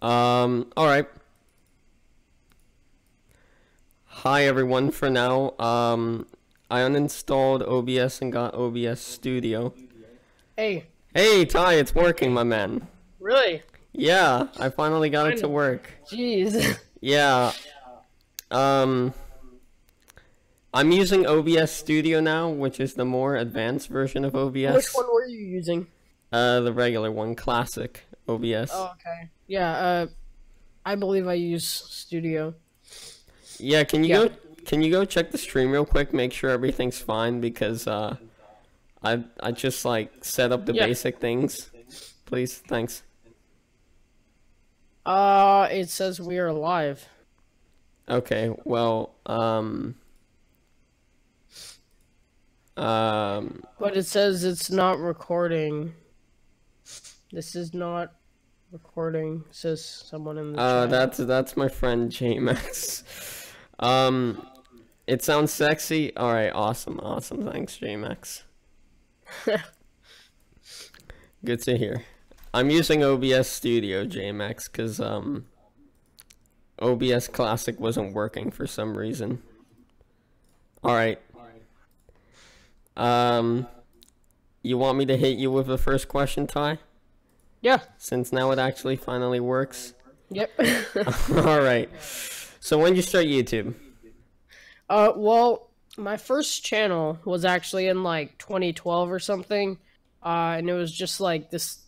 All right. Hi everyone. For now, I uninstalled OBS and got OBS Studio. Hey. Hey, Ty, it's working, my man. Really? Yeah, I finally got it to work. Jeez. Yeah. I'm using OBS Studio now, which is the more advanced version of OBS. Which one were you using? The regular one, classic OBS. Oh, okay. Yeah, I believe I use Studio. Yeah, can you go check the stream real quick, make sure everything's fine, because I just like set up the basic things. Please, thanks. It says we are live. Okay, well, but it says it's not recording. This is not recording, says someone in the chat. That's my friend JMax. It sounds sexy. All right, awesome. Thanks, JMax. Good to hear. I'm using OBS Studio, JMax, because OBS Classic wasn't working for some reason. All right. You want me to hit you with the first question, Ty? Yeah. Since now it actually finally works. Yep. All right. So when did you start YouTube? Well, my first channel was actually in like 2012 or something. And it was just like this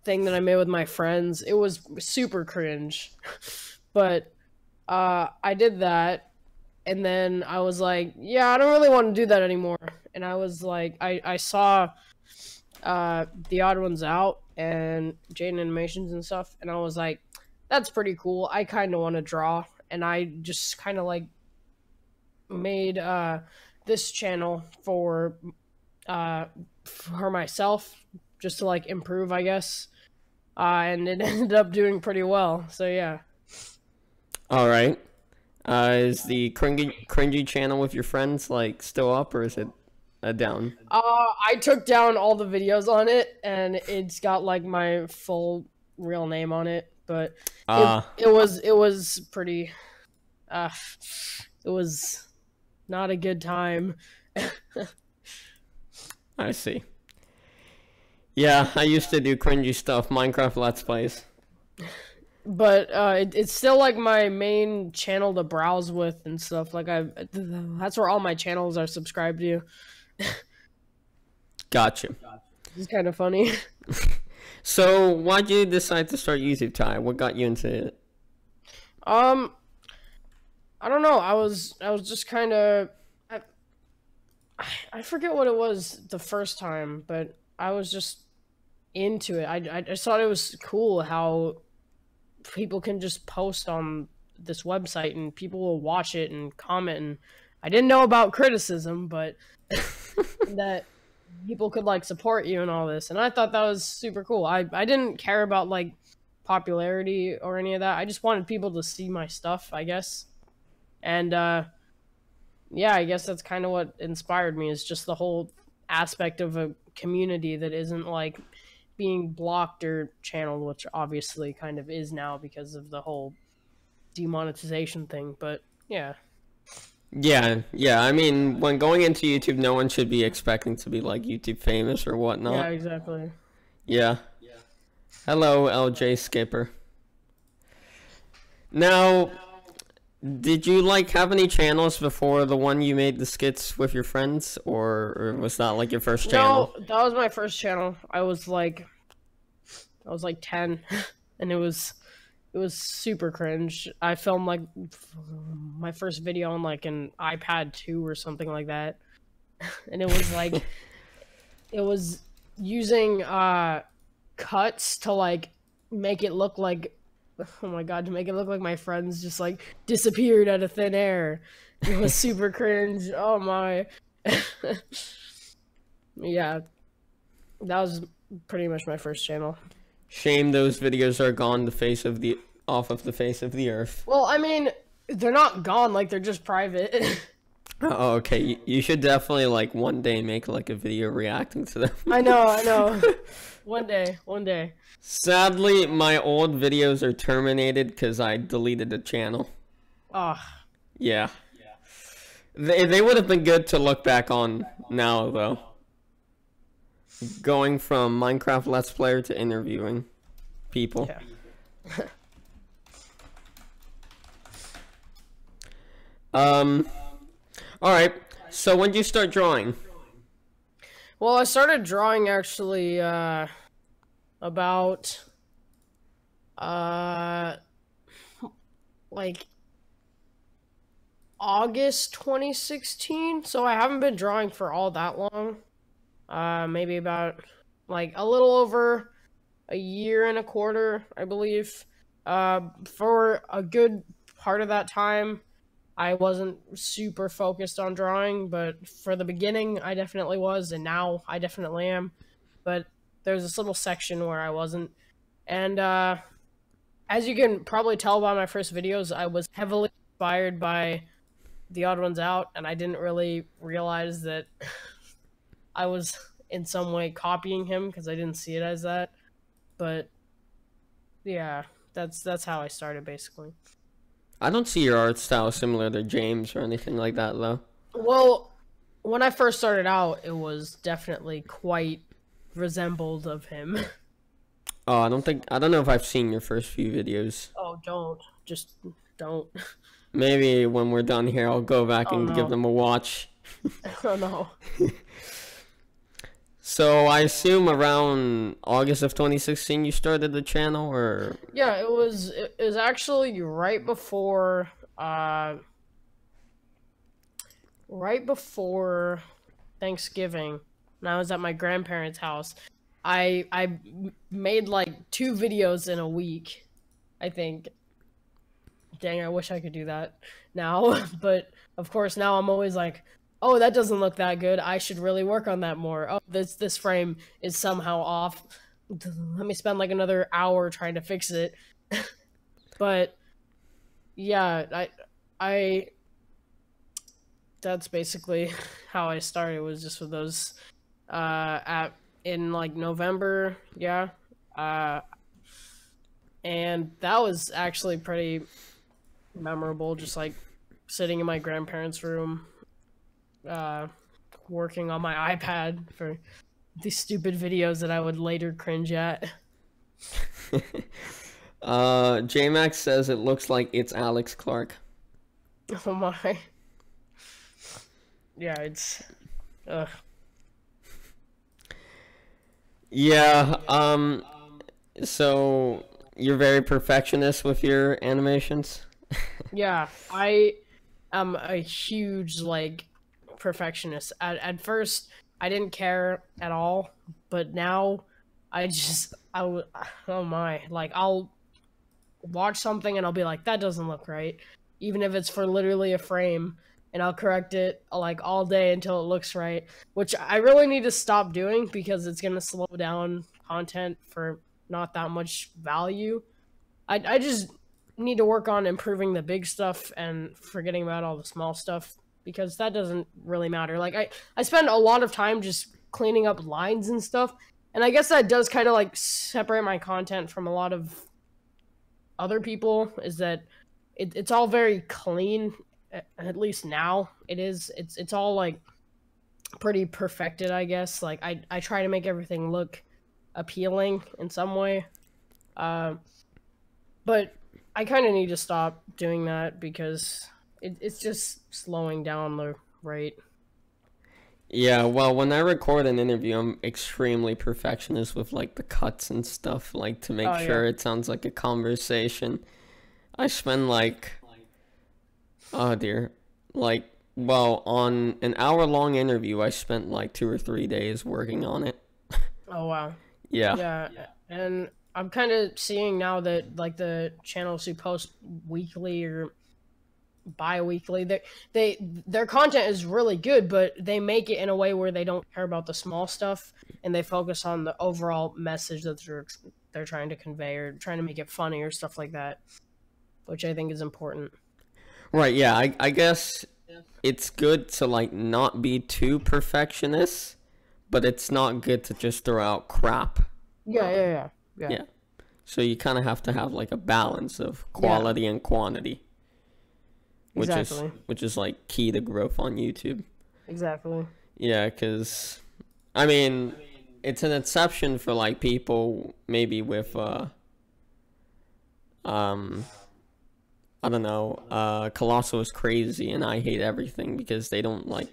thing that I made with my friends. It was super cringe. But I did that, and then I was like, yeah, I don't really want to do that anymore. And I was like, I saw The Odd Ones Out and IamTyAnimations and stuff, and I was like, that's pretty cool. I kind of want to draw, and I just kind of like made this channel for myself, just to like improve, I guess. And it ended up doing pretty well, so yeah. All right. Is the cringy channel with your friends like still up, or is it down? I took down all the videos on it, and it's got like my full real name on it, but it was pretty it was not a good time. I see. Yeah, I used to do cringy stuff, Minecraft Let's Plays. But it's still like my main channel to browse with and stuff. Like that's where all my channels are subscribed to. Gotcha. It's kind of funny. So why'd you decide to start YouTube, Ty? What got you into it? I don't know. I was just kind of I forget what it was the first time, but I was just into it. I just thought it was cool how people can just post on this website and people will watch it and comment, and I didn't know about criticism, but that people could like support you and all this, and I thought that was super cool. I didn't care about like popularity or any of that. I just wanted people to see my stuff, I guess. And yeah, I guess that's kind of what inspired me, is just the whole aspect of a community that isn't like being blocked or channeled, which obviously kind of is now because of the whole demonetization thing. But yeah. Yeah, I mean, when going into YouTube, no one should be expecting to be like YouTube famous or whatnot. Yeah, exactly. Yeah. Hello, LJ Skipper. Now, did you like have any channels before the one you made the skits with your friends, or was that like your first channel? No, that was my first channel. I was like 10, and it was super cringe. I filmed like my first video on like an iPad 2 or something like that, and it was like it was using cuts to like make it look like, oh my god, to make it look like my friends just like disappeared out of thin air. It was super cringe. Oh my. Yeah, that was pretty much my first channel. Shame those videos are gone off of the face of the earth. Well, I mean, they're not gone, like they're just private. Oh, okay. You should definitely like one day make like a video reacting to them. I know. One day, one day. Sadly, my old videos are terminated because I deleted the channel. Oh. Yeah. They would have been good to look back on now, though. Going from Minecraft Let's Player to interviewing people. Yeah. Alright. So when did you start drawing? Well, I started drawing actually, about, like, August 2016. So I haven't been drawing for all that long. Maybe about, like, a little over a year and a quarter, I believe. For a good part of that time, I wasn't super focused on drawing, but for the beginning, I definitely was, and now I definitely am. But there's this little section where I wasn't. And as you can probably tell by my first videos, I was heavily inspired by The Odd Ones Out, and I didn't really realize that I was in some way copying him because I didn't see it as that. But yeah, that's how I started basically. I don't see your art style similar to James or anything like that, though. Well, when I first started out, it was definitely quite resembled of him. Oh, I don't know if I've seen your first few videos. Oh, don't. Just don't. Maybe when we're done here, I'll go back and give them a watch. Oh, no. So I assume around August of 2016 you started the channel, or? Yeah, it was actually right before Thanksgiving. And I was at my grandparents' house. I made like 2 videos in a week, I think. Dang, I wish I could do that now. But of course now I'm always like, oh, that doesn't look that good. I should really work on that more. Oh, this frame is somehow off. Let me spend like another hour trying to fix it. But yeah, I that's basically how I started, was just with those in like November, yeah. And that was actually pretty memorable, just like sitting in my grandparents' room, working on my iPad for these stupid videos that I would later cringe at. JMax says it looks like it's Alex Clark. Oh my. Yeah, it's Yeah, so you're very perfectionist with your animations? yeah, I am a huge like perfectionist. At first, I didn't care at all, but now oh my, like I'll watch something and I'll be like, that doesn't look right, even if it's for literally a frame, and I'll correct it like all day until it looks right, which I really need to stop doing because it's gonna slow down content for not that much value. I just need to work on improving the big stuff and forgetting about all the small stuff, because that doesn't really matter. Like I spend a lot of time just cleaning up lines and stuff, and I guess that does kind of like separate my content from a lot of other people, is that it's all very clean. At least now it is. It's all like pretty perfected, I guess. Like I try to make everything look appealing in some way. But I kind of need to stop doing that because it's just slowing down the rate. Yeah, well, when I record an interview, I'm extremely perfectionist with like the cuts and stuff, like to make sure it sounds like a conversation. I spend like, oh dear, like, well, on an hour-long interview, I spent like 2 or 3 days working on it. Oh wow. Yeah. Yeah, and I'm kind of seeing now that like the channels who post weekly or bi-weekly, their content is really good, but they make it in a way where they don't care about the small stuff and they focus on the overall message that they're trying to convey, or trying to make it funny or stuff like that, which I think is important. Right, yeah, I guess it's good to like not be too perfectionist, but it's not good to just throw out crap. Yeah. So you kind of have to have like a balance of quality and quantity, Exactly. which is like key to growth on YouTube. Exactly. Yeah, because I mean, it's an exception for like people maybe with I don't know, Colossal is crazy and I hate everything because they don't like.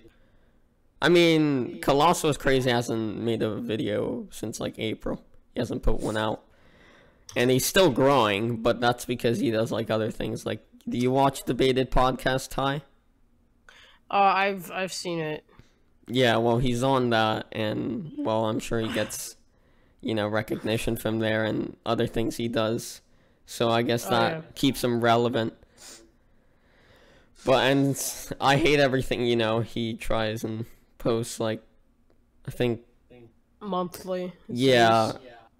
I mean, Colossal is crazy hasn't made a video since like April. He hasn't put one out, and he's still growing, but that's because he does like other things. Like, do you watch Debated Podcast, Ty? I've seen it. Yeah, well, he's on that, and well, I'm sure he gets, recognition from there and other things he does. So I guess that keeps him relevant. And I hate everything, he tries and posts like, I think monthly. Yeah,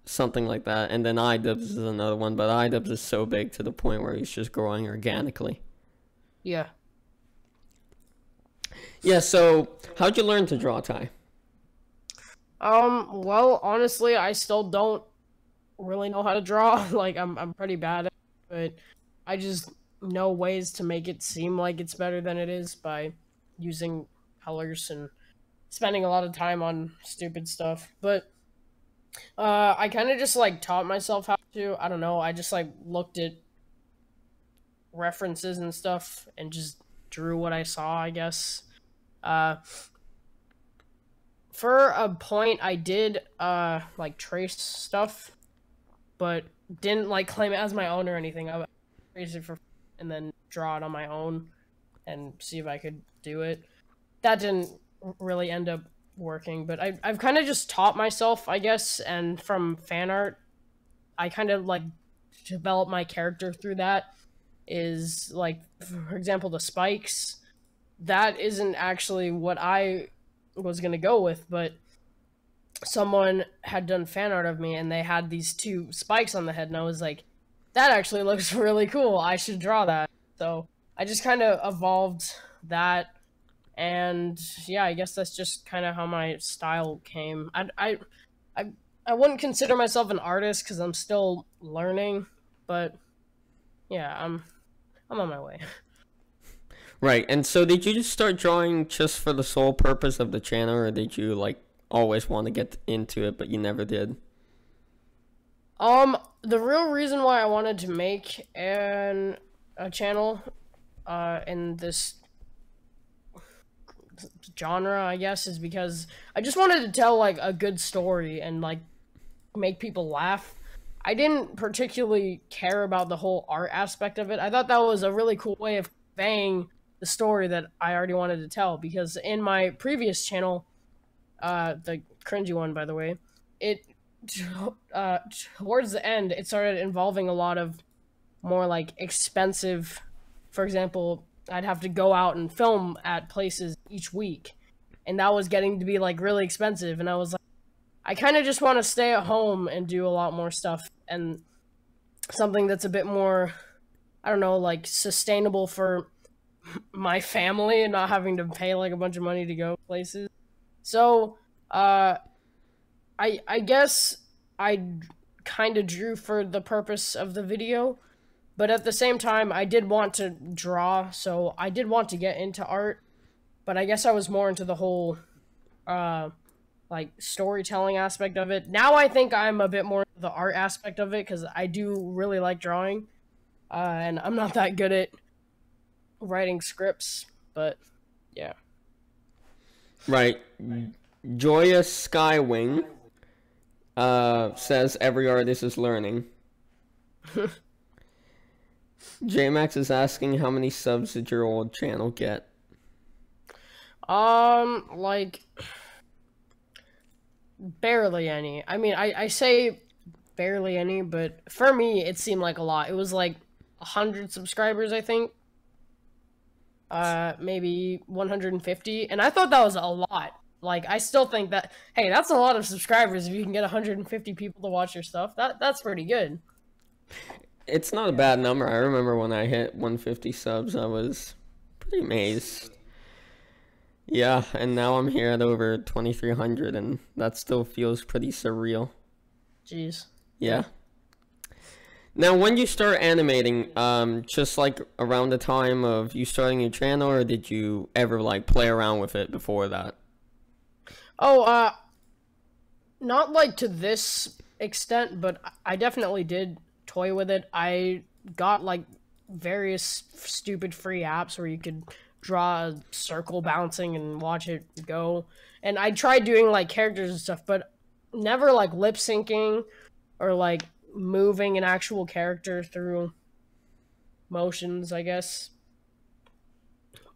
something like that. And then iDubbbz is another one, but iDubbbz is so big to the point where he's just growing organically. Yeah. Yeah, so how'd you learn to draw, Ty? Well, honestly, I still don't really know how to draw. Like, I'm pretty bad at it, but I just know ways to make it seem like it's better than it is by using colors and spending a lot of time on stupid stuff. But I kind of just like taught myself how to. I don't know. I just like looked at references and stuff and just drew what I saw, I guess. For a point, I did like trace stuff, but didn't like claim it as my own or anything. I would trace it for and then draw it on my own and see if I could do it. That didn't really end up working, but I've kind of just taught myself, I guess, and from fan art, I kind of like developed my character through that. Is like, for example, the spikes. That isn't actually what I was gonna go with, but someone had done fan art of me and they had these two spikes on the head, and I was like, that actually looks really cool. I should draw that. So I just kind of evolved that, and yeah, I guess that's just kind of how my style came. I wouldn't consider myself an artist because I'm still learning, but yeah, I'm on my way. Right, and so did you just start drawing just for the sole purpose of the channel, or did you like always want to get into it but you never did? The real reason why I wanted to make a channel in this genre, I guess, is because I just wanted to tell like a good story and like make people laugh. I didn't particularly care about the whole art aspect of it. I thought that was a really cool way of conveying the story that I already wanted to tell, because in my previous channel, the cringy one, by the way, it towards the end, it started involving a lot of more like expensive. For example, I'd have to go out and film at places each week, and that was getting to be like really expensive. And I was like, I kind of just want to stay at home and do a lot more stuff, and something that's a bit more, I don't know, like sustainable for my family and not having to pay like a bunch of money to go places. So, I guess I kind of drew for the purpose of the video, but at the same time, I did want to draw, so I did want to get into art, but I guess I was more into the whole, like, storytelling aspect of it. Now I think I'm a bit more into the art aspect of it, because I do really like drawing, and I'm not that good at writing scripts, but yeah. Right. Joya Skywing says every artist is learning. JMax is asking how many subs did your old channel get? Like barely any. I mean, I say barely any, but for me it seemed like a lot. It was like 100 subscribers, I think. Maybe 150, and I thought that was a lot. Like, I still think that, hey, that's a lot of subscribers if you can get 150 people to watch your stuff. That's pretty good. It's not a bad number. I remember when I hit 150 subs, I was pretty amazed. Yeah, and now I'm here at over 2,300, and that still feels pretty surreal. Jeez. Yeah. Now, when you start animating, just like around the time of you starting your channel, or did you ever like play around with it before that? Oh, not like to this extent, but I definitely did toy with it. I got like various stupid free apps where you could draw a circle bouncing and watch it go. And I tried doing like characters and stuff, but never like lip syncing or like moving an actual character through motions, I guess.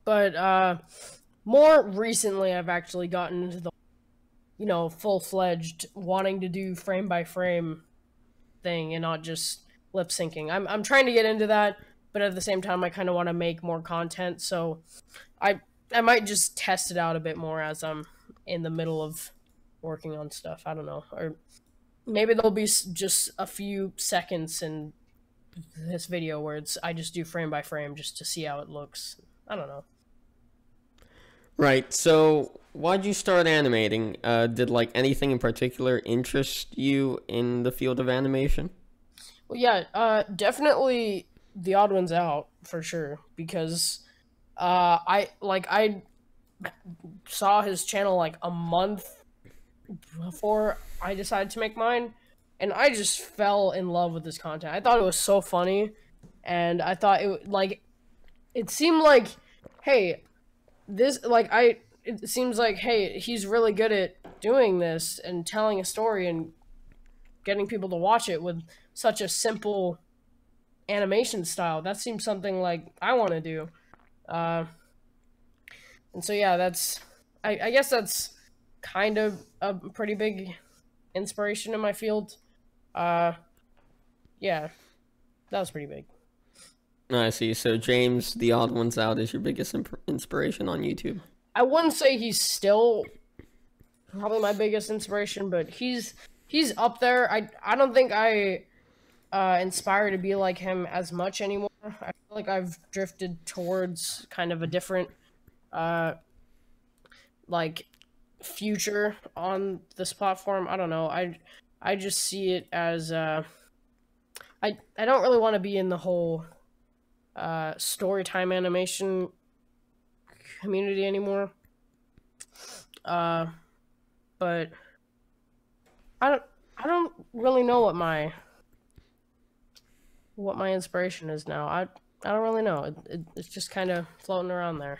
But more recently I've actually gotten into the full-fledged wanting to do frame by frame thing and not just lip syncing. I'm trying to get into that, but at the same time I kind of want to make more content, so I I might just test it out a bit more as I'm in the middle of working on stuff. I don't know, or maybe there'll be just a few seconds in this video where I just do frame by frame just to see how it looks. I don't know. Right. So, why'd you start animating? Did like anything in particular interest you in the field of animation? Well, yeah, definitely the odd ones out for sure because I saw his channel like a month before I decided to make mine, and I just fell in love with this content. I thought it was so funny, and I thought it seemed like, hey, this like I it seems like, hey, he's really good at doing this and telling a story and getting people to watch it with such a simple animation style. That seems something like I want to do. Uh, and so yeah, I guess that's kind of a pretty big inspiration in my field. Uh, yeah, that was pretty big. I see. So James, the odd ones out, is your biggest inspiration on YouTube. I wouldn't say he's still probably my biggest inspiration, but he's up there. I don't think I inspire to be like him as much anymore. I feel like I've drifted towards kind of a different uh like future on this platform. I don't know. I just see it as I don't really want to be in the whole story time animation community anymore. But I don't really know what my inspiration is now. I don't really know. It's just kind of floating around there.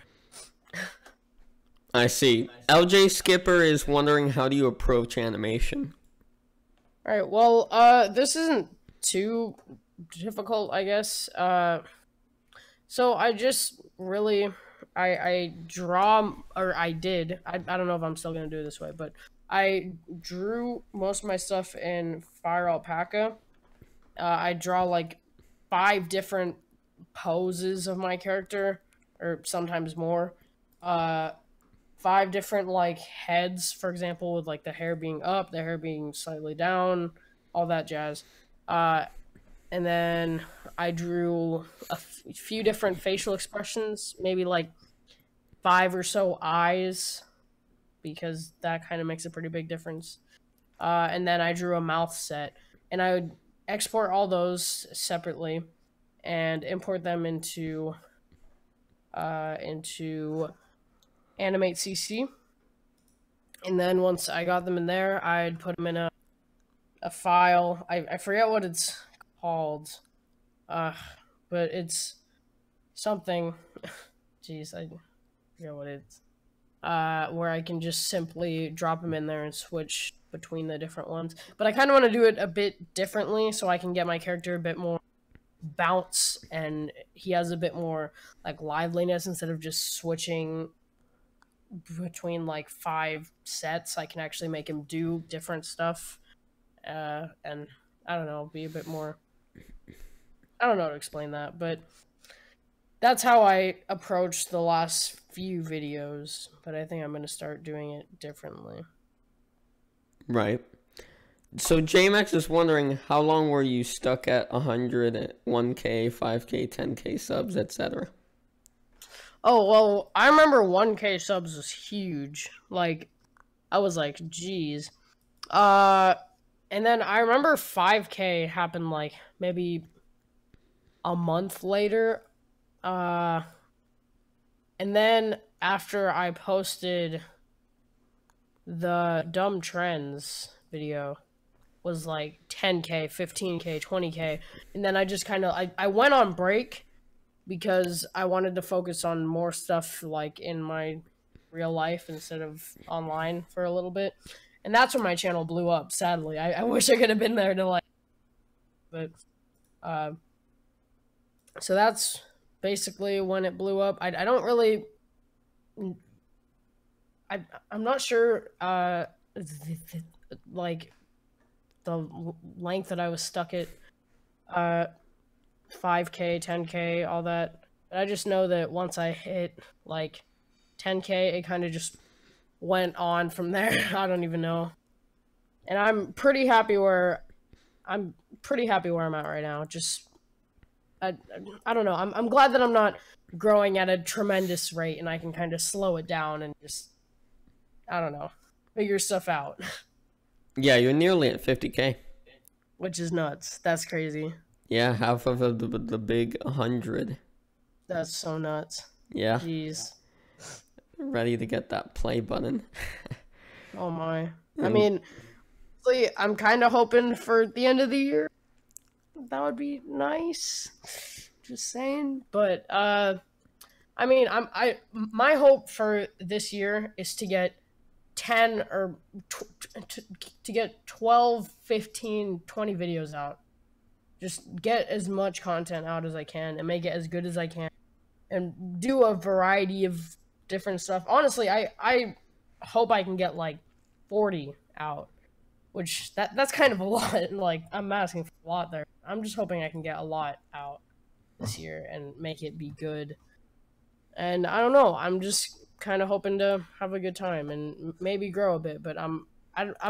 I see. LJ Skipper is wondering, how do you approach animation? All right. Well, this isn't too difficult, I guess. So I just really I draw, or I did. I don't know if I'm still gonna do it this way, but I drew most of my stuff in Fire Alpaca. I draw like 5 different poses of my character, or sometimes more. 5 different like heads, for example, with like the hair being up, the hair being slightly down, all that jazz. And then I drew a few different facial expressions, maybe like 5 or so eyes, because that kind of makes a pretty big difference. And then I drew a mouth set, and I would export all those separately and import them into Animate CC. And then once I got them in there, I'd put them in a file. I forget what it's called, but it's something. Jeez, I forget what it's. Where I can just simply drop them in there and switch between the different ones. But I kind of want to do it a bit differently so I can get my character a bit more bounce and he has a bit more like liveliness instead of just switching between like 5 sets. I can actually make him do different stuff, and I don't know, be a bit more. I don't know how to explain that, but that's how I approached the last few videos. But I think I'm gonna start doing it differently. Right. So JMax is wondering, how long were you stuck at 100, 1K, 5K, 10K subs, etc.? Oh, well, I remember 1K subs was huge. Like, I was like, geez. And then I remember 5K happened like maybe a month later. And then after I posted the dumb trends video was like 10K, 15K, 20K. And then I just kind of I went on break because I wanted to focus on more stuff like in my real life instead of online for a little bit. And that's when my channel blew up, sadly. I wish I could have been there to like, but uh so that's basically when it blew up. I don't really I'm not sure like the length that I was stuck at 5K, 10K, all that. But I just know that once I hit like 10K, it kind of just went on from there. I don't even know. And I'm pretty happy where I'm at right now. Just I don't know. I'm glad that I'm not growing at a tremendous rate and I can kind of slow it down and just I don't know, figure stuff out. Yeah, you're nearly at 50K. Which is nuts. That's crazy. Yeah, half of the big 100. That's so nuts. Yeah. Jeez. Ready to get that play button. Oh my. I mean, I'm kind of hoping for the end of the year. That would be nice. Just saying. But I mean, my hope for this year is to get 10 or to get 12, 15, 20 videos out. Just get as much content out as I can and make it as good as I can and do a variety of different stuff. Honestly, I hope I can get like 40 out, which that's kind of a lot. Like, I'm asking for a lot there. I'm just hoping I can get a lot out this year and make it be good. And I don't know, I'm just kind of hoping to have a good time and maybe grow a bit, but I'm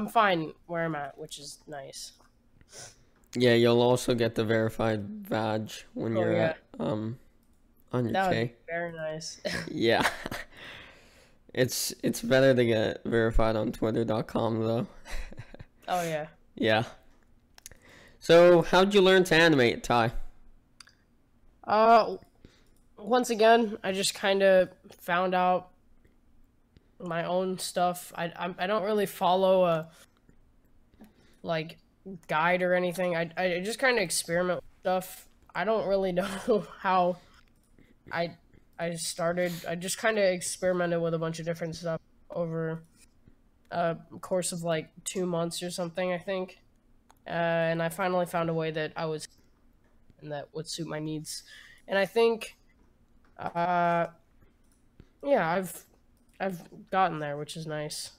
fine where I'm at, which is nice. Yeah, you'll also get the verified badge when you're at on your that would K. be very nice. Yeah. It's better to get verified on twitter.com though. Oh yeah. Yeah. So, how'd you learn to animate, Ty? Once again, I just kind of found out my own stuff. I don't really follow a like guide or anything. I just kind of experiment with stuff. I don't really know how I started. I just kind of experimented with a bunch of different stuff over a course of like 2 months or something, I think. And I finally found a way that and that would suit my needs. And I think, yeah, I've gotten there, which is nice.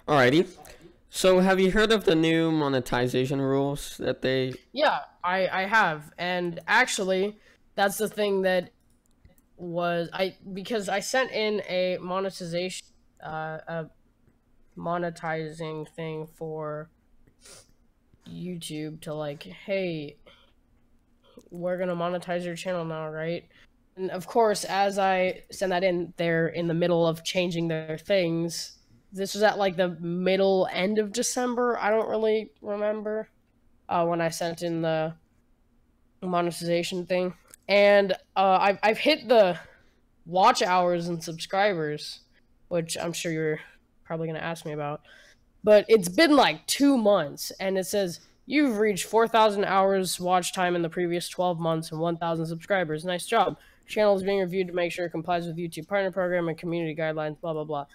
Alrighty. So, have you heard of the new monetization rules that they... Yeah, I have. And actually, that's the thing that was... because I sent in a monetization... a monetizing thing for YouTube to like, hey, we're gonna monetize your channel now, right? And of course, as I send that in, they're in the middle of changing their things. This was at like the end of December. I don't really remember when I sent in the monetization thing. And I've hit the watch hours and subscribers, which I'm sure you're probably going to ask me about. But it's been like 2 months, and it says, you've reached 4,000 hours watch time in the previous 12 months and 1,000 subscribers. Nice job. Channel is being reviewed to make sure it complies with YouTube partner program and community guidelines, blah, blah, blah.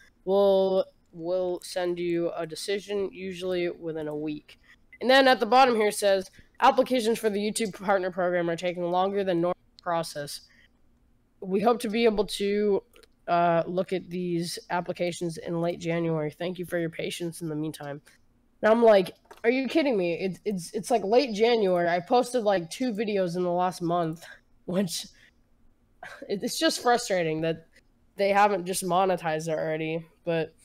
We'll send you a decision, usually within a week. And then at the bottom here says, applications for the YouTube partner program are taking longer than normal process. We hope to be able to look at these applications in late January. Thank you for your patience in the meantime. And I'm like, are you kidding me? It's like late January. I posted like 2 videos in the last month, which it's just frustrating that they haven't just monetized it already. But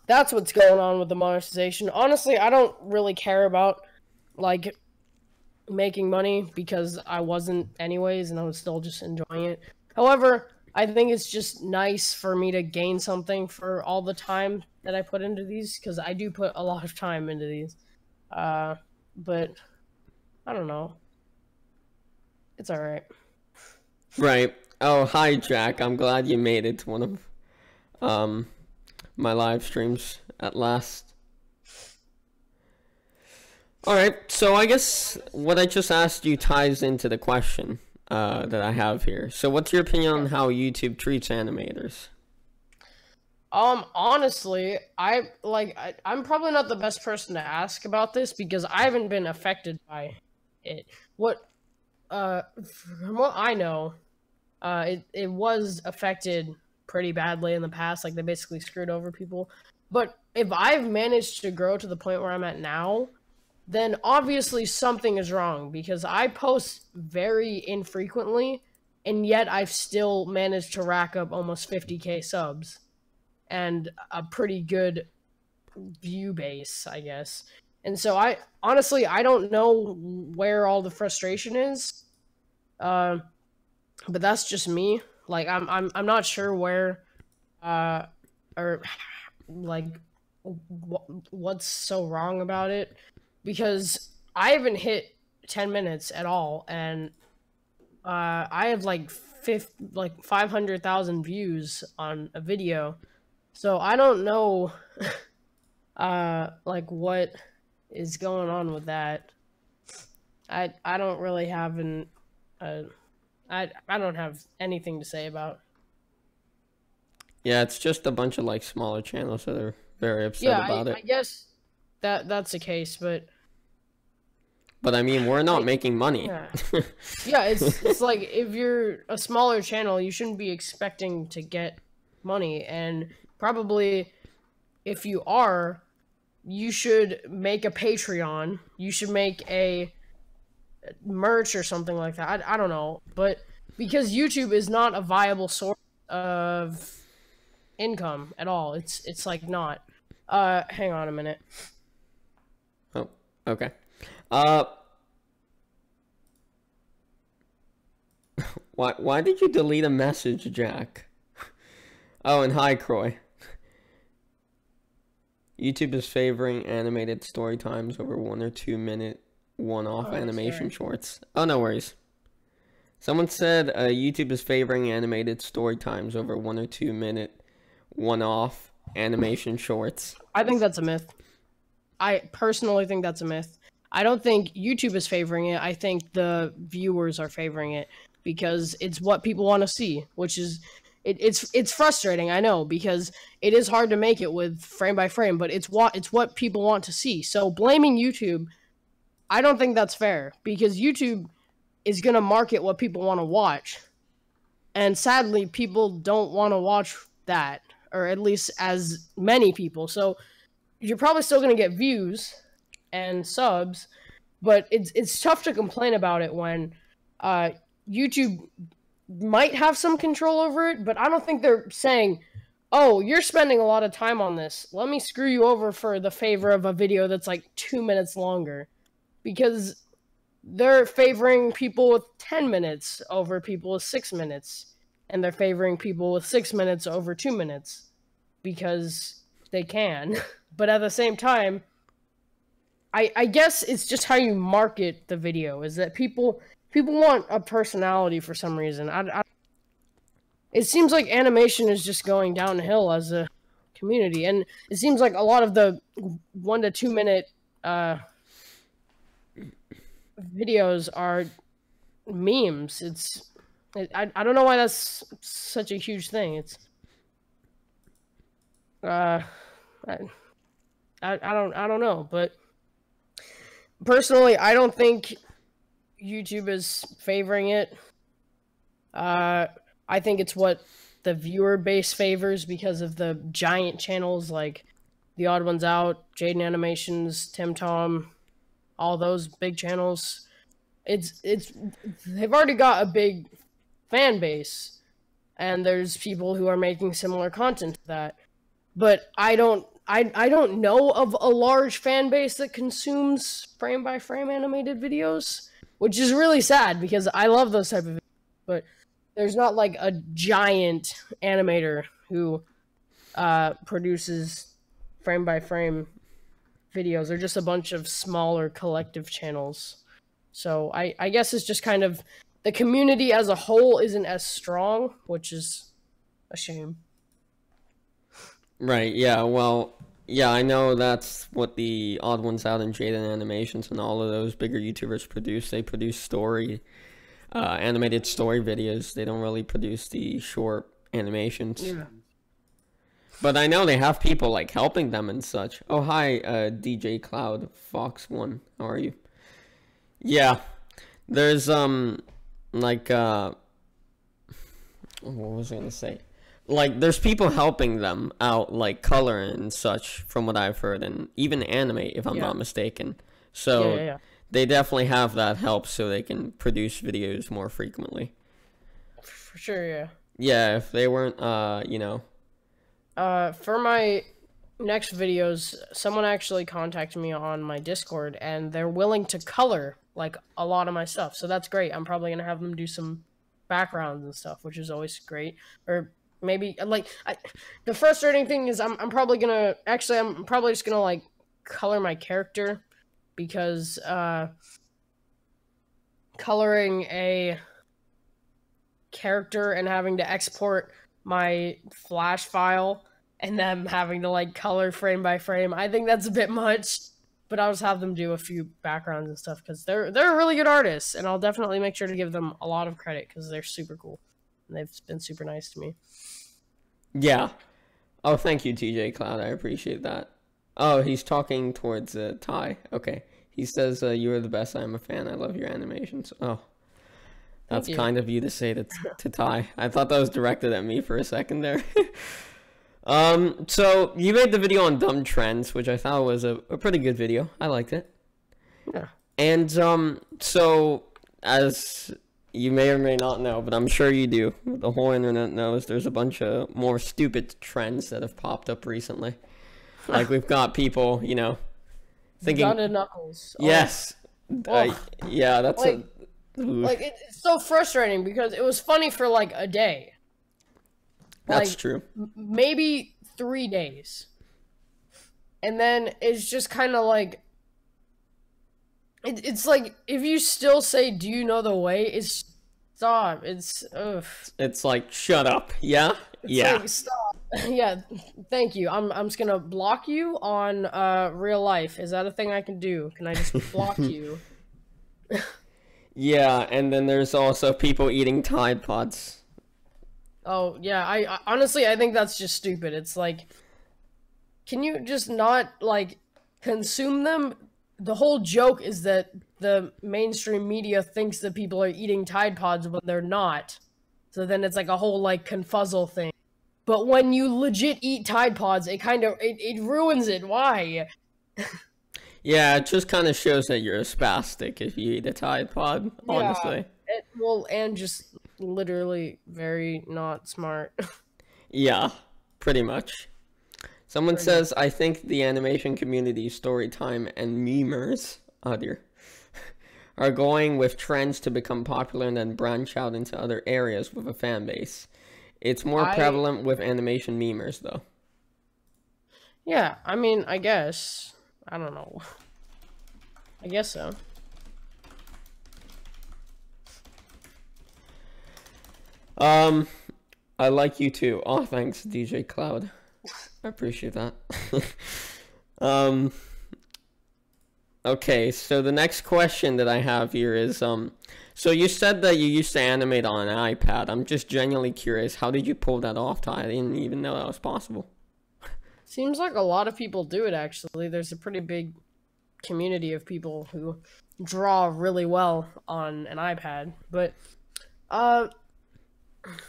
that's what's going on with the monetization. Honestly, I don't really care about like making money because I wasn't anyways, and I was still just enjoying it. However, I think it's just nice for me to gain something for all the time that I put into these, because I do put a lot of time into these. But I don't know. It's all right. Right. Oh, hi, Jack. I'm glad you made it to one of my live streams at last. All right. So I guess what I just asked you ties into the question that I have here. So what's your opinion on how YouTube treats animators? Honestly, I'm probably not the best person to ask about this because I haven't been affected by it. From what I know, it was affected pretty badly in the past. Like, they basically screwed over people. But if I've managed to grow to the point where I'm at now, then obviously something is wrong, because I post very infrequently, and yet I've still managed to rack up almost 50k subs and a pretty good view base, I guess. And so I don't know where all the frustration is. But that's just me. Like, I'm not sure where or like what's so wrong about it, because I haven't hit 10 minutes at all, and I have like 500,000 views on a video. So I don't know like what is going on with that. I don't really have I don't have anything to say about. Yeah, it's just a bunch of like smaller channels that are very upset about it. I guess that's the case, but I mean, we're not making money. Yeah, yeah, it's like, if you're a smaller channel, you shouldn't be expecting to get money, and probably if you are, you should make a Patreon. You should make a merch or something like that. I don't know, but because YouTube is not a viable source of income at all. It's like not. Hang on a minute. Oh, okay. Why did you delete a message, Jack? Oh, and hi, Croy. YouTube is favoring animated story times over 1 or 2 minute one-off animation shorts. Oh, no worries. Someone said YouTube is favoring animated story times over 1 or 2 minute one-off animation shorts. I think that's a myth. I personally think that's a myth. I don't think YouTube is favoring it. I think the viewers are favoring it because it's what people want to see, which is it's frustrating, I know, because it is hard to make it with frame by frame, but it's what people want to see. So blaming YouTube, I don't think that's fair, because YouTube is going to market what people want to watch. And sadly, people don't want to watch that, or at least as many people. So you're probably still going to get views and subs, but it's tough to complain about it when YouTube might have some control over it, but I don't think they're saying, oh, you're spending a lot of time on this, let me screw you over for the favor of a video that's like 2 minutes longer. Because they're favoring people with 10 minutes over people with 6 minutes, and they're favoring people with 6 minutes over 2 minutes because they can. But at the same time, I guess it's just how you market the video, is that people want a personality for some reason. It seems like animation is just going downhill as a community, and it seems like a lot of the 1 to 2 minute videos are memes. I don't know why that's such a huge thing. It's I don't know, but personally, I don't think YouTube is favoring it. I think it's what the viewer base favors because of the giant channels like The Odd Ones Out, Jaden Animations, Tim Tom, all those big channels. They've already got a big fan base, and there's people who are making similar content to that. But I don't know of a large fan base that consumes frame by frame animated videos, which is really sad because I love those type of videos. But there's not like a giant animator who produces frame by frame videos. They're just a bunch of smaller collective channels. So I guess it's just kind of the community as a whole isn't as strong, which is a shame. Right, yeah, well, yeah, I know that's what the Odd Ones Out and Jaden Animations and all of those bigger YouTubers produce. They produce animated story videos. They don't really produce the short animations. Yeah. But I know they have people like helping them and such. Oh, hi, DJ Cloud Fox One. How are you? Yeah, there's like what was I gonna say? Like, there's people helping them out, like color and such, from what I've heard, and even animate, if I'm not mistaken. So they definitely have that help, so they can produce videos more frequently. For sure, yeah. Yeah, if they weren't, you know. For my next videos, someone actually contacted me on my Discord, and they're willing to color like a lot of my stuff. So that's great. I'm probably gonna have them do some backgrounds and stuff, which is always great. Or maybe like the frustrating thing is I'm probably just gonna like color my character, because coloring a character and having to export my Flash file and them having to like color frame by frame, I think that's a bit much. But I'll just have them do a few backgrounds and stuff, because they're really good artists, and I'll definitely make sure to give them a lot of credit because they're super cool and they've been super nice to me. Yeah. Oh, thank you, TJ Cloud. I appreciate that. Oh, he's talking towards Ty. Okay. He says, "You are the best. I'm a fan. I love your animations." Oh, that's kind of you to say to Ty. I thought that was directed at me for a second there. So you made the video on dumb trends, which I thought was a pretty good video. I liked it. Yeah. And so as you may or may not know, but I'm sure you do, the whole internet knows, there's a bunch of more stupid trends that have popped up recently. Like, we've got people, you know, thinking Gun and Knuckles. Yes. Yeah, that's like, it's so frustrating because it was funny for like a day. That's true. Maybe 3 days. And then it's just kind of like, it's like, if you still say, "Do you know the way?" It's stop. It's ugh. It's like, shut up. Yeah? Yeah. Like, stop. Yeah, thank you. I'm just gonna block you on real life. Is that a thing I can do? Can I just block you? Yeah, and then there's also people eating Tide Pods. Oh, yeah, I honestly, I think that's just stupid. It's like, can you just not, like, consume them? The whole joke is that the mainstream media thinks that people are eating Tide Pods when they're not. So then it's like a whole, like, confuzzle thing. But when you legit eat Tide Pods, it ruins it. Why? Yeah, it just kind of shows that you're a spastic if you eat a Tide Pod, honestly. Yeah, and just literally very not smart. Yeah, pretty much. Someone says, "I think the animation community, Storytime, and memers, oh dear, are going with trends to become popular and then branch out into other areas with a fan base. It's more prevalent with animation memers, though." Yeah, I mean, I guess. I don't know. I guess so. I like you too. Oh, thanks, DJ Cloud. I appreciate that. Okay, so the next question that I have here is, so you said that you used to animate on an iPad. I'm just genuinely curious, how did you pull that off, Ty? I didn't even know that was possible. Seems like a lot of people do it, actually. There's a pretty big community of people who draw really well on an iPad. But,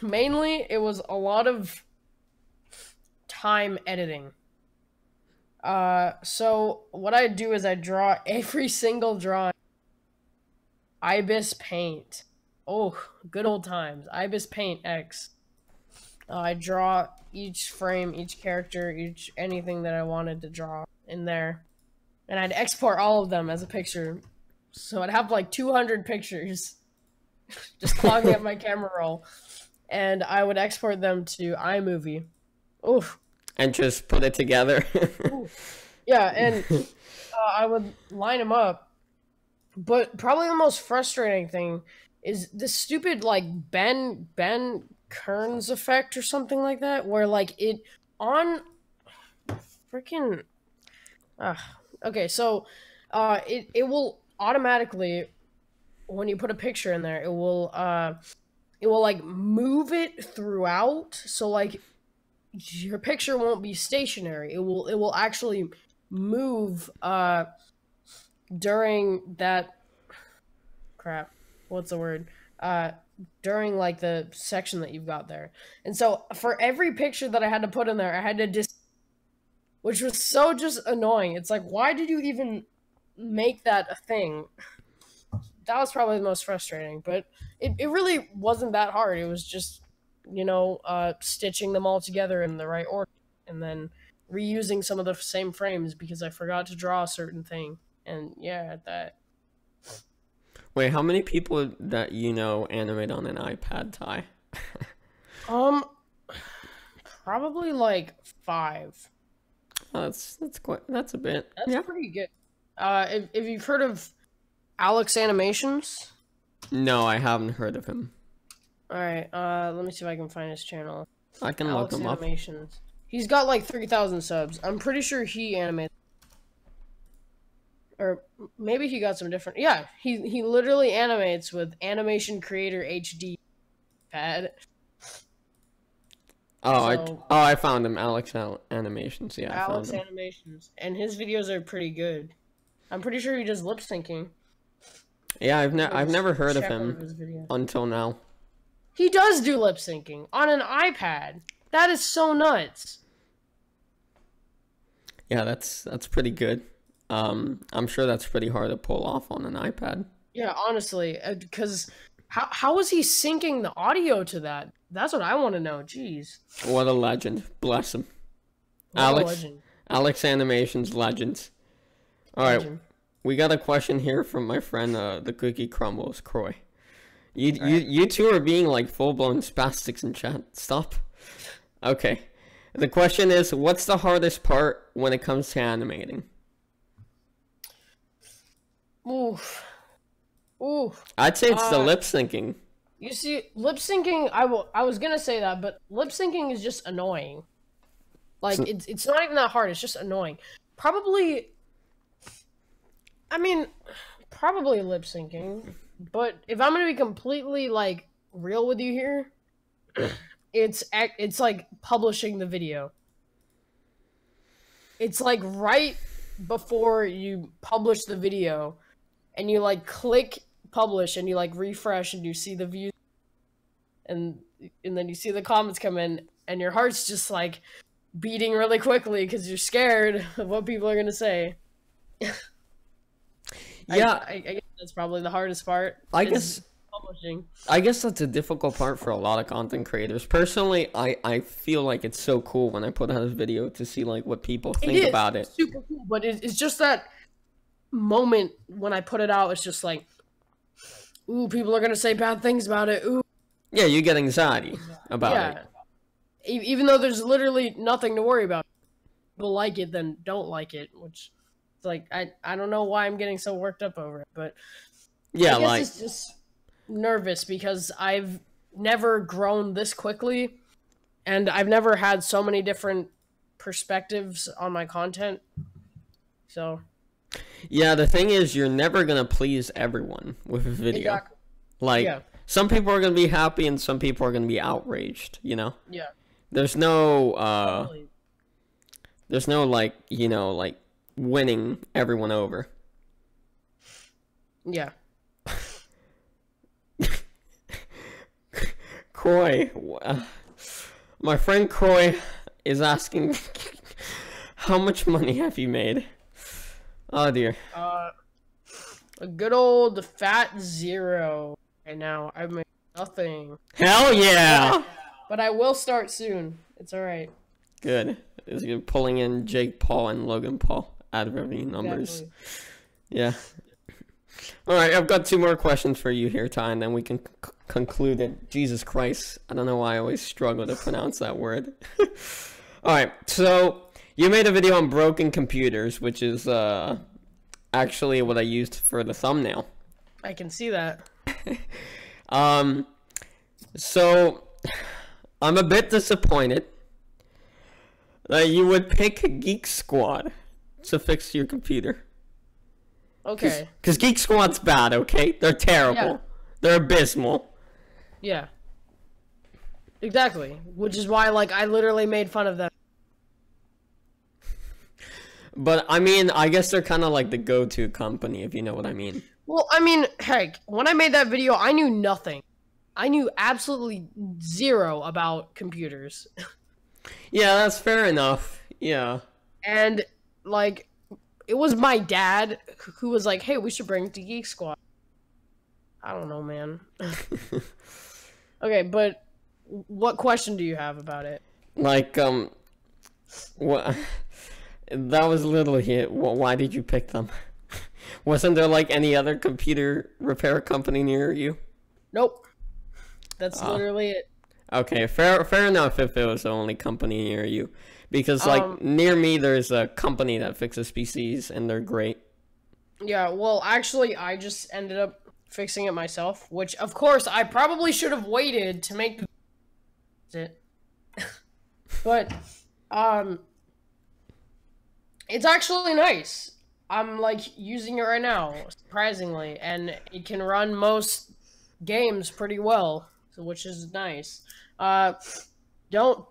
mainly, it was a lot of time editing. So what I do is I draw every single drawing. Ibis Paint. Oh, good old times. Ibis Paint X. I draw each frame, each character, anything that I wanted to draw in there. And I'd export all of them as a picture. So I'd have like 200 pictures. just clogging up my camera roll, and I would export them to iMovie. Oof. And just put it together. Yeah, and I would line them up. But probably the most frustrating thing is this stupid like Ben Kearns effect or something like that, where like it on freaking. Okay, so it will automatically, when you put a picture in there, it will like move it throughout, so like your picture won't be stationary. It will actually move during that crap. What's the word? During like the section that you've got there. And so for every picture that I had to put in there, I had to which was so just annoying. It's like, why did you even make that a thing? That was probably the most frustrating, but it really wasn't that hard. It was just, stitching them all together in the right order and then reusing some of the same frames because I forgot to draw a certain thing. And yeah, that. Wait, how many people that you know animate on an iPad, Ty? Probably like 5. Oh, that's a bit. That's pretty good. If you've heard of IamTyAnimations? No, I haven't heard of him. All right. Let me see if I can find his channel. I can look him up. IamTyAnimations. He's got like 3,000 subs. I'm pretty sure he animates. Or maybe he got some different. Yeah, he literally animates with Animation Creator HD pad. I found him. IamTyAnimations. Yeah, I found him. IamTyAnimations, and his videos are pretty good. I'm pretty sure he does lip syncing. Yeah, I've never heard of him until now. He does do lip syncing on an iPad. That is so nuts. Yeah, that's pretty good. I'm sure that's pretty hard to pull off on an iPad. Yeah, honestly, because how is he syncing the audio to that? That's what I want to know. Jeez. What a legend. Bless him. IamTyAnimations legends. All right, we got a question here from my friend, the Cookie Crumbles, Croy. You two are being like full-blown spastics in chat. Stop. Okay. The question is, what's the hardest part when it comes to animating? Oof. I'd say it's the lip syncing. You see, lip syncing, I was gonna say that, but lip syncing is just annoying. Like, it's not even that hard, it's just annoying. Probably lip syncing, but if I'm gonna be completely, like, real with you here, it's like publishing the video. It's like right before you publish the video, and you like click publish and you like refresh and you see the views, and then you see the comments come in, and your heart's just like beating really quickly because you're scared of what people are gonna say. Yeah, I guess that's probably the hardest part. I guess publishing. I guess that's a difficult part for a lot of content creators. Personally, I feel like it's so cool when I put out a video to see like what people think about it. Super cool, but it's just that moment when I put it out. It's just like, ooh, people are gonna say bad things about it. Ooh. Yeah, you get anxiety about it. Even though there's literally nothing to worry about. People like it, then don't like it, which it's like I don't know why I'm getting so worked up over it, but yeah, I guess it's just nervous because I've never grown this quickly, and I've never had so many different perspectives on my content. So yeah, the thing is, you're never gonna please everyone with a video. Exactly. Like some people are gonna be happy and some people are gonna be outraged, you know? Yeah. There's no like, you know, like winning everyone over. Yeah. Croy, my friend Croy is asking, how much money have you made? Oh dear. A good old fat 0. Right now, I've made nothing. Hell yeah! But I will start soon. It's alright. Good. Is you're pulling in Jake Paul and Logan Paul out of every numbers. Exactly. Yeah. All right, I've got 2 more questions for you here, Ty, and then we can conclude it. Jesus Christ, I don't know why I always struggle to pronounce that word. All right, so you made a video on broken computers, which is actually what I used for the thumbnail. I can see that. So I'm a bit disappointed that you would pick Geek Squad to fix your computer. Okay. Because Geek Squad's bad, okay? They're terrible. Yeah. They're abysmal. Yeah. Exactly. Which is why, like, I literally made fun of them. But, I mean, I guess they're kind of like the go-to company, if you know what I mean. Well, I mean, heck, when I made that video, I knew nothing. I knew absolutely zero about computers. Yeah, that's fair enough. Yeah. And, like, it was my dad who was like, hey, we should bring it to Geek Squad. I don't know, man. Okay, but what question do you have about it? Like, what? That was little hit. Why did you pick them? Wasn't there, like, any other computer repair company near you? Nope. That's literally it. Okay, fair enough if it was the only company near you. Because, like, near me, there's a company that fixes PCs, and they're great. Yeah, well, actually, I just ended up fixing it myself, which, of course, I probably should have waited to make it. But, it's actually nice. I'm, like, using it right now, surprisingly, and it can run most games pretty well, which is nice. Don't,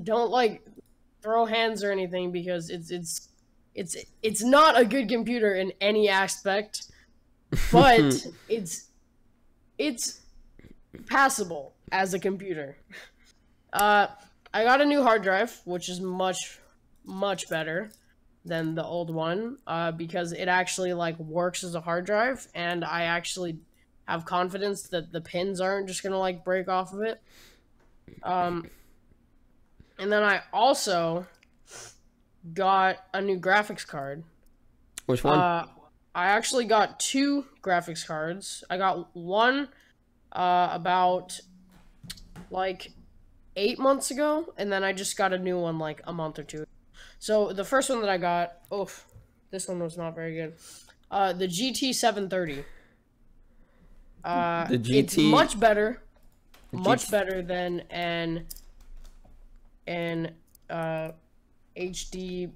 like, throw hands or anything, because it's not a good computer in any aspect, but it's passable as a computer. I got a new hard drive, which is much better than the old one, because it actually, like, works as a hard drive, and I actually have confidence that the pins aren't just gonna, like, break off of it. And then I also got a new graphics card. Which one? I actually got 2 graphics cards. I got one about, like, 8 months ago, and then I just got a new one, like, a month or 2. So the first one that I got, this one was not very good. The GT 730. The GT... It's much better. Much better than an HD,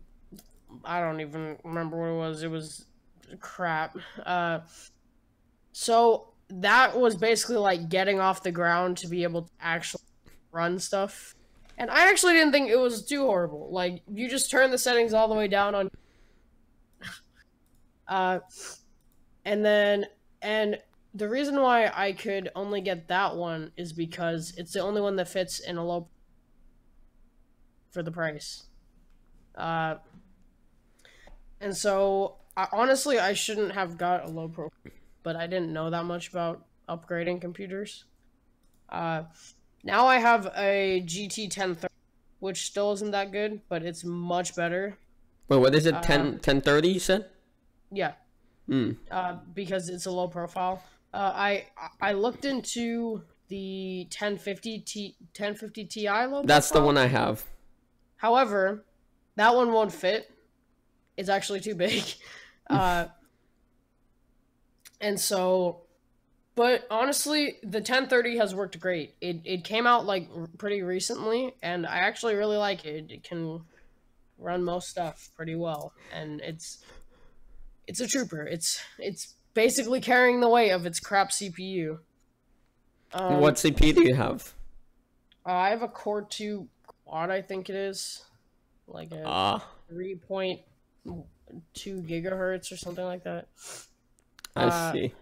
I don't even remember what it was. It was crap. So that was basically like getting off the ground to be able to actually run stuff. And I actually didn't think it was too horrible. Like, you just turn the settings all the way down on and the reason why I could only get that one is because it's the only one that fits in a low for the price. And so, honestly, I shouldn't have got a low pro, but I didn't know that much about upgrading computers. Now I have a GT 1030, which still isn't that good, but it's much better. Wait, what is it? 1030, you said? Yeah. Because it's a low profile. I looked into the 1050 Ti low That's profile. the one I have. However, that one won't fit. It's actually too big. And so, but honestly, the 1030 has worked great. It came out like pretty recently, and I actually really like it. It can run most stuff pretty well, and it's a trooper. It's basically carrying the weight of its crap CPU. What CPU do you have? I have a Core 2 quad, I think it is. Like a 3.2 gigahertz or something like that. I see.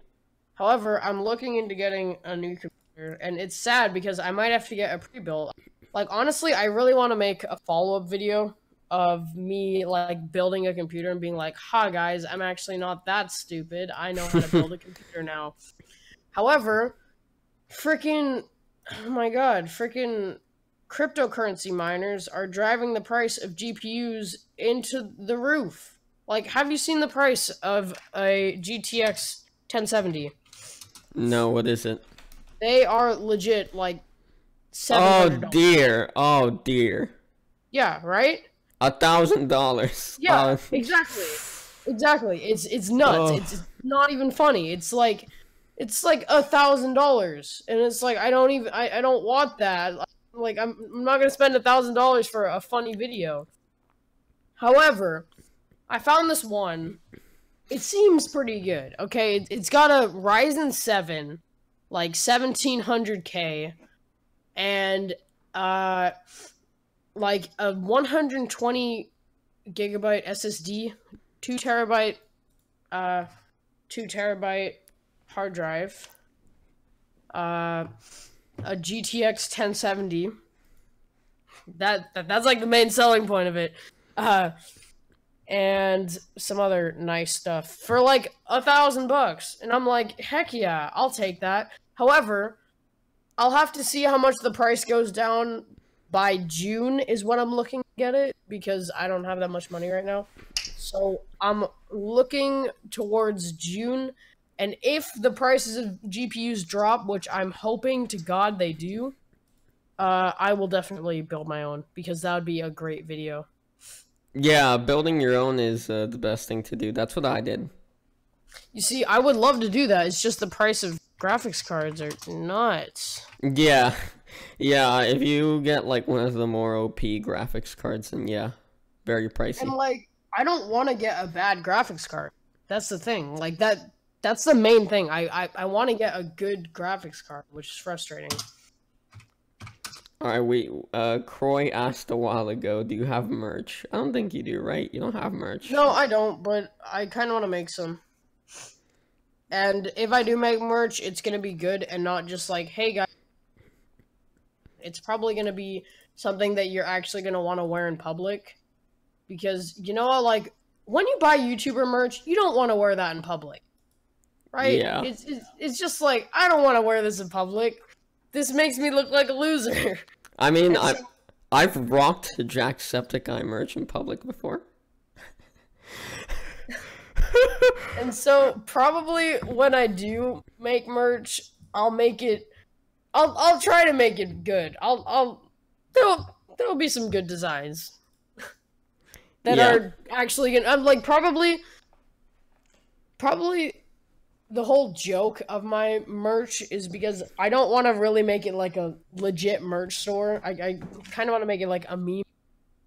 However, I'm looking into getting a new computer, and it's sad because I might have to get a pre-built. Like, honestly, I really want to make a follow-up video of me, like, building a computer and being like, ha, guys, I'm actually not that stupid. I know how to build a computer now. However, freaking, oh my god, freaking cryptocurrency miners are driving the price of GPUs into the roof. Like, have you seen the price of a GTX 1070. No, what is it? They are legit like $700. $700. Oh dear. Yeah, right? $1,000. Yeah, exactly. Exactly. It's nuts. Oh. It's not even funny. It's like $1,000, and it's like I don't want that. Like I'm not gonna spend $1,000 for a funny video. However, I found this one. It seems pretty good. Okay, it's got a Ryzen 7, like 1700K, and like a 120 gigabyte SSD, 2 terabyte hard drive, a GTX 1070. That's like the main selling point of it. And some other nice stuff for like $1,000. And I'm like, heck yeah, I'll take that. However, I'll have to see how much the price goes down by June is what I'm looking to get it, because I don't have that much money right now. So I'm looking towards June, and if the prices of GPUs drop, which I'm hoping to God they do, I will definitely build my own, because that would be a great video. Yeah, building your own is the best thing to do. That's what I did. You see, I would love to do that. It's just the price of graphics cards are nuts. Yeah. Yeah, if you get like one of the more OP graphics cards, then yeah, very pricey. And like, I don't want to get a bad graphics card. That's the thing. Like that's the main thing. I want to get a good graphics card, which is frustrating. Alright, Croy asked a while ago, do you have merch? I don't think you do, right? You don't have merch. No, I don't, but I kind of want to make some. And if I do make merch, it's going to be good and not just like, hey guys. It's probably going to be something that you're actually going to want to wear in public. Because, you know, like, when you buy YouTuber merch, you don't want to wear that in public. Right? Yeah. It's just like, I don't want to wear this in public. This makes me look like a loser. I mean, I've rocked Jacksepticeye merch in public before. And so, probably when I do make merch, I'll make it... I'll try to make it good. There'll be some good designs. That are actually gonna... I'm like, probably... The whole joke of my merch is because I don't want to really make it like a legit merch store. I kind of want to make it like a meme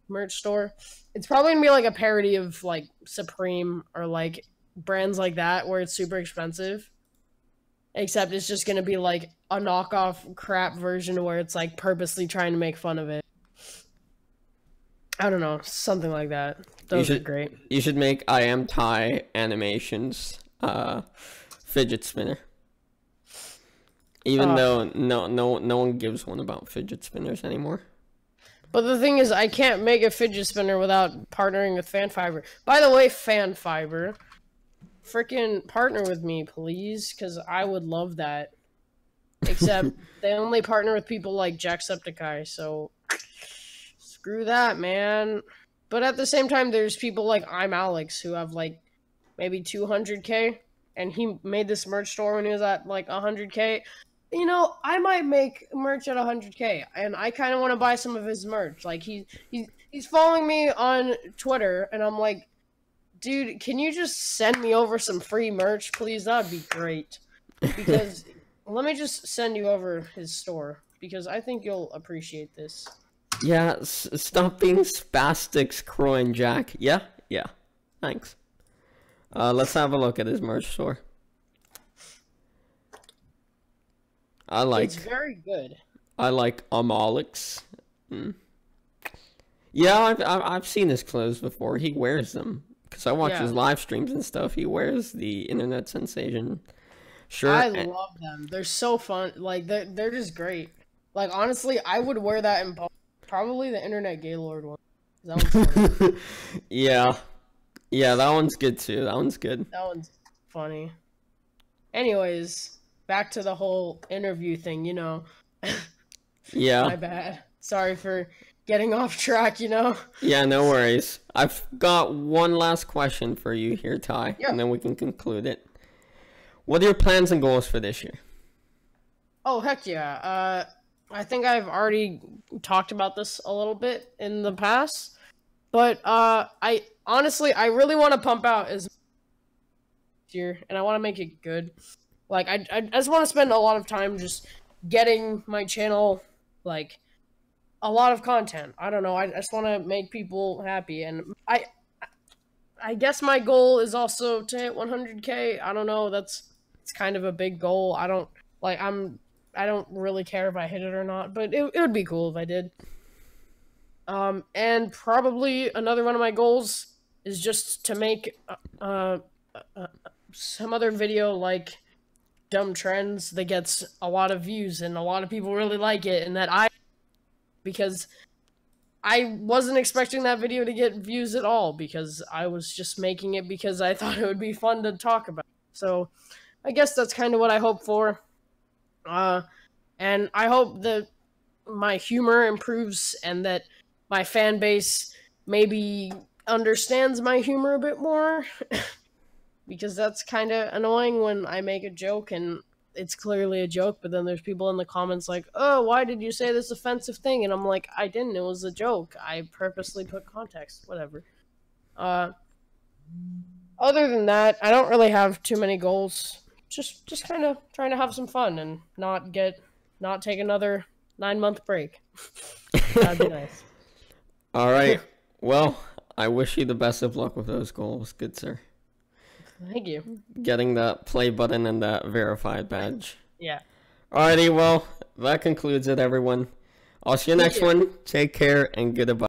merch store. It's probably going to be like a parody of like Supreme or like brands like that where it's super expensive. Except it's just going to be like a knockoff crap version where it's like purposely trying to make fun of it. I don't know, something like that. Those are great. You should make IamTyAnimations fidget spinner. Even though no one gives one about fidget spinners anymore. But the thing is, I can't make a fidget spinner without partnering with Fanfiber. By the way, Fanfiber, freaking partner with me, please, because I would love that. Except they only partner with people like Jacksepticeye, so screw that, man. But at the same time, there's people like IamAlex who have like maybe 200K. And he made this merch store when he was at like 100K. You know, I might make merch at 100K, and I kind of want to buy some of his merch. Like he's following me on Twitter, and I'm like, dude, can you just send me over some free merch, please? That'd be great. Because let me just send you over his store because I think you'll appreciate this. Yeah, stop being spastics, Croy and Jack. Yeah, thanks. Let's have a look at his merch store. It's very good. I like IamAlex. Yeah, I've seen his clothes before. He wears them because I watch his live streams and stuff. He wears the internet sensation shirt. I love them. They're so fun. Like they're just great. Like honestly, I would wear that in probably the Internet Gaylord one. That one's funny. Yeah, that one's good too. That one's good. That one's funny. Anyways, back to the whole interview thing, you know. Yeah. My bad. Sorry for getting off track, you know. Yeah, no worries. I've got one last question for you here, Ty, and then we can conclude it. what are your plans and goals for this year? Oh, heck yeah. I think I've already talked about this a little bit in the past, but I honestly I really want to pump out as year, and I want to make it good. Like I just want to spend a lot of time just getting my channel like a lot of content. I don't know. I just want to make people happy, and I guess my goal is also to hit 100K. I don't know. It's kind of a big goal. I don't really care if I hit it or not, but it would be cool if I did. And probably another one of my goals is just to make some other video like Dumb Trends that gets a lot of views and a lot of people really like it, and because I wasn't expecting that video to get views at all, because I was just making it because I thought it would be fun to talk about. So I guess that's kind of what I hope for. And I hope that my humor improves and that my fan base maybe understands my humor a bit more. Because that's kind of annoying when I make a joke and it's clearly a joke, but then there's people in the comments like, oh, why did you say this offensive thing? And I'm like, I didn't. It was a joke. I purposely put context. Whatever. Other than that, I don't really have too many goals. Just kind of trying to have some fun and not take another 9-month break. That'd be nice. All right. Well, I wish you the best of luck with those goals, good sir. Thank you. Getting that play button and that verified badge. Yeah. Alrighty, well, that concludes it, everyone. I'll see you next one. Take care and goodbye.